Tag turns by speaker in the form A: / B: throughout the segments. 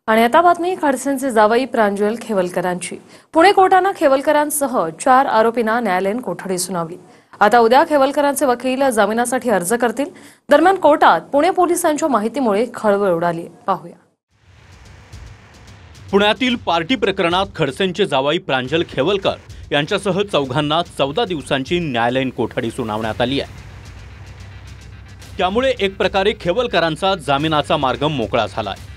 A: आणि आता बातमी खडसेंचे जावई प्रांजल खेवलकरांची। पुणे कोर्टाने खेवलकरांसह 4 आरोपींना न्यायालयीन कोठडी सुनावली। आता उद्या खेवलकरांचे वकील जामिनासाठी अर्ज करतील। दरम्यान कोर्टात पुणे पोलिसांच्या माहितीमुळे खळबळ उडाली। पाहूया।
B: पुण्यातील पार्टी प्रकरणात खडसेंचे जावई प्रांजल खेवलकर यांच्यासह चौघांना 14 दिवसांची न्यायालयीन कोठडी सुनावण्यात आली आहे। त्यामुळे एक प्रकारे खेवलकरांचा जामिनाचा मार्ग मोकळा झाला आहे।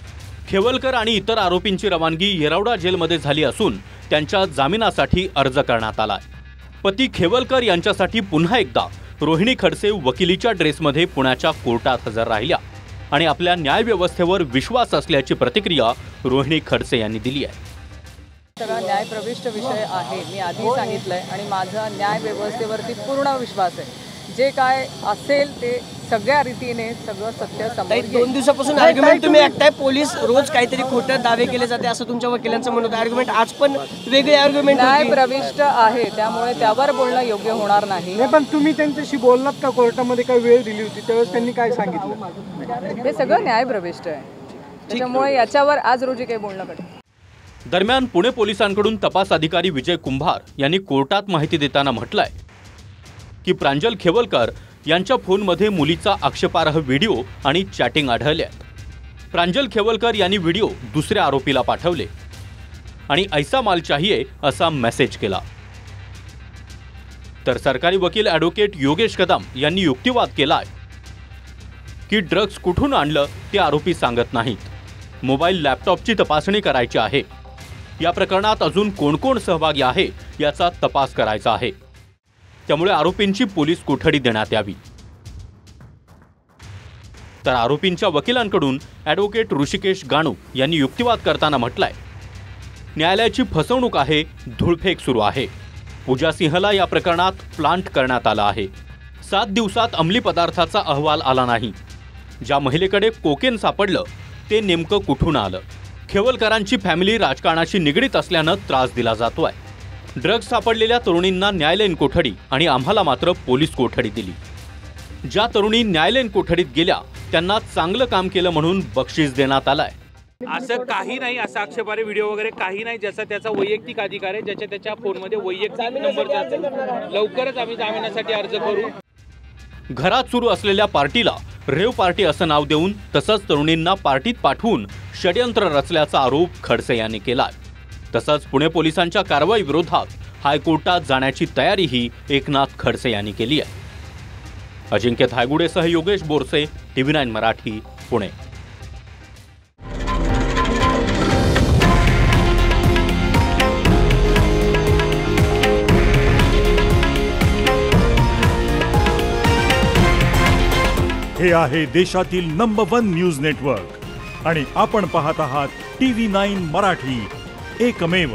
B: खेवलकर आणि इतर आरोपींची रवानगी येरवडा जेलमध्ये झाली असून त्यांच्या जामिनासाठी अर्ज करण्यात आला आहे। पती खेवलकर यांच्यासाठी पुन्हा एकदा रोहिणी खडसे वकिलीच्या ड्रेसमध्ये पुण्याच्या कोर्टात हजर राहिल्या आणि आपल्या न्यायव्यवस्थेवर विश्वास असल्याची प्रतिक्रिया रोहिणी खडसे यांनी दिली आहे।
C: सगळा न्यायप्रविष्ट विषय आहे, मी आधी सांगितलंय आणि माझा न्यायव्यवस्थेवरती पूर्ण विश्वास आहे। जे काय असेल ते सगळ्या रीतीने सगळं सत्य समोर येईल।
D: 2 दिवसापासून आर्ग्युमेंट तुम्ही ऐकताय, पोलीस रोज काहीतरी खोटं दावे केले जाते असं तुमच्या वकिलांचं म्हणणं होतं। आर्ग्युमेंट आज पण वेगळे आर्ग्युमेंट
C: न्यायप्रविष्ट आहे, त्यामुळे त्यावर बोलणं योग्य होणार नाही।
E: पण तुम्ही त्यांच्याशी बोललात का? कोर्टामध्ये काही वेळ दिली होती त्यावेळेस त्यांनी काय सांगितलं?
C: हे सगळं न्यायप्रविष्ट आहे, त्याच्यामुळे याच्यावर आज रोजी काही बोलणं कठीण।
B: दरम्यान पुणे पोलिसांकडून तपास अधिकारी विजय कुंभार यांनी कोर्टात माहिती देताना म्हटलंय की प्रांजल खेवलकर यांच्या फोनमध्ये मुलीचा आक्षेपार्ह व्हिडिओ आणि चॅटिंग आढळले आहेत। प्रांजल खेवलकर यांनी व्हिडिओ दुसऱ्या आरोपीला पाठवले आणि ऐसा माल चाहिए असा मेसेज केला। तर सरकारी वकील ॲडव्होकेट योगेश कदम यांनी युक्तिवाद केलाय की ड्रग्ज कुठून आणलं ते आरोपी सांगत नाहीत। मोबाईल लॅपटॉपची तपासणी करायची आहे। या प्रकरणात अजून कोण कोण सहभागी आहे याचा तपास करायचा आहे, त्यामुळे आरोपींची पोलीस कोठडी देण्यात यावी। तर आरोपींच्या वकिलांकडून ॲडव्होकेट ऋषिकेश गाणू यांनी युक्तिवाद करताना म्हटलंय, न्यायालयाची फसवणूक आहे, धूळफेक सुरू आहे। पूजा सिंहला या प्रकरणात प्लांट करण्यात आला आहे। 7 दिवसात अंमली पदार्थाचा अहवाल आला नाही। ज्या महिलेकडे कोकेन सापडलं ते नेमकं कुठून आलं? खेवलकरांची फॅमिली राजकारणाशी निगडीत असल्यानं त्रास दिला जातोय। ड्रग्ज सापडलेल्या तरुणींना न्यायालयीन कोठडी आणि आम्हाला मात्र पोलीस कोठडी दिली। ज्या तरुणी न्यायालयीन कोठडीत गेल्या त्यांना चांगलं काम केलं म्हणून बक्षीस देण्यात आलंय।
F: असं काही नाही, असं आक्षेपार्ह व्हिडिओ वगैरे काही नाही, ज्याचा त्याचा वैयक्तिक अधिकार आहे, ज्याच्या त्याच्या फोनमध्ये वैयक्तिक नंबर जातो। लवकरच आम्ही जामिनासाठी अर्ज करू।
B: घरात सुरू असलेल्या पार्टीला रेव पार्टी असं नाव देऊन तसंच तरुणींना पार्टीत पाठवून षड्यंत्र रचल्याचा आरोप खडसे यांनी केलाय। तसंच पुणे पोलिसांच्या कारवाई विरोधात हायकोर्टात जाण्याची तयारीही एकनाथ खडसे यांनी केली आहे। अजिंक्य थायगुडेसह योगेश बोरसे, TV9 मराठी, पुणे।
G: हे आहे देशातील नंबर 1 न्यूज नेटवर्क आणि आपण पाहत आहात TV9 मराठी, एकमेव।